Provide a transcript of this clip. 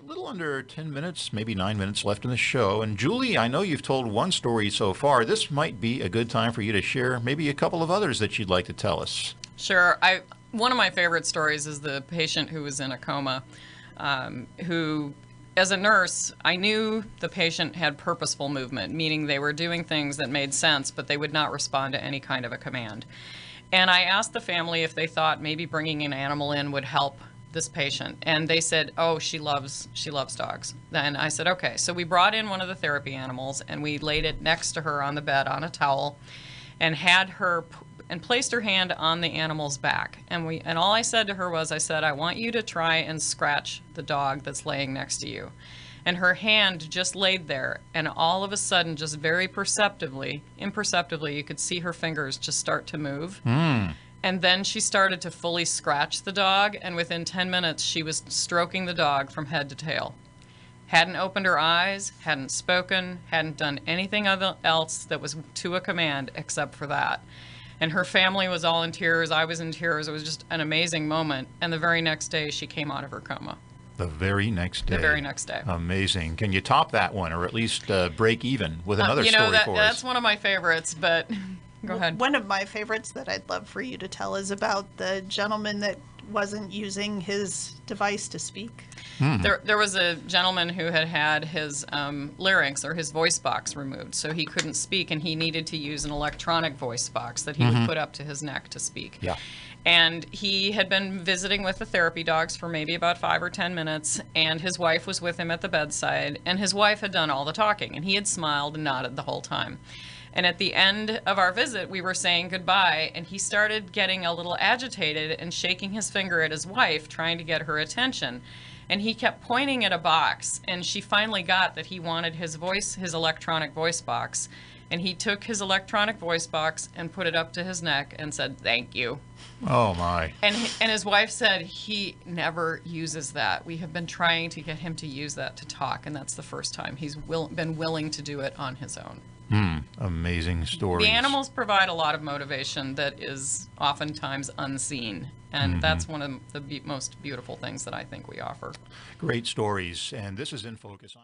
a little under 10 minutes, maybe 9 minutes left in the show. And Julie, I know you've told one story so far. This might be a good time for you to share maybe a couple of others that you'd like to tell us. Sure. One of my favorite stories is the patient who was in a coma, who, as a nurse, I knew the patient had purposeful movement, meaning they were doing things that made sense, but they would not respond to any kind of a command. And I asked the family if they thought maybe bringing an animal in would help this patient, and they said, oh, she loves dogs. Then I said, okay. So we brought in one of the therapy animals, and we laid it next to her on the bed on a towel, and had her and placed her hand on the animal's back. And all I said to her was, I said, I want you to try and scratch the dog that's laying next to you. And her hand just laid there, and all of a sudden, just very imperceptibly, you could see her fingers just start to move. And then she started to fully scratch the dog, and within 10 minutes, she was stroking the dog from head to tail. Hadn't opened her eyes, hadn't spoken, hadn't done anything else that was to a command except for that. And her family was all in tears. I was in tears. It was just an amazing moment. And the very next day, she came out of her coma. The very next day. The very next day. Amazing. Can you top that one, or at least break even with another story for us? That's one of my favorites, but go ahead. One of my favorites that I'd love for you to tell is about the gentleman that wasn't using his device to speak. There was a gentleman who had his larynx, or his voice box, removed, so he couldn't speak, and he needed to use an electronic voice box that he would put up to his neck to speak. Yeah. And he had been visiting with the therapy dogs for maybe about 5 or 10 minutes, and his wife was with him at the bedside, and his wife had done all the talking, and he had smiled and nodded the whole time. And at the end of our visit, we were saying goodbye, and he started getting a little agitated and shaking his finger at his wife, trying to get her attention. And he kept pointing at a box, and she finally got that he wanted his electronic voice box. And he took his electronic voice box and put it up to his neck and said, "Thank you." Oh, my. And his wife said he never uses that. We have been trying to get him to use that to talk, and that's the first time he's been willing to do it on his own. Amazing stories. The animals provide a lot of motivation that is oftentimes unseen, and that's one of the most beautiful things that I think we offer. Great stories. And this is In Focus.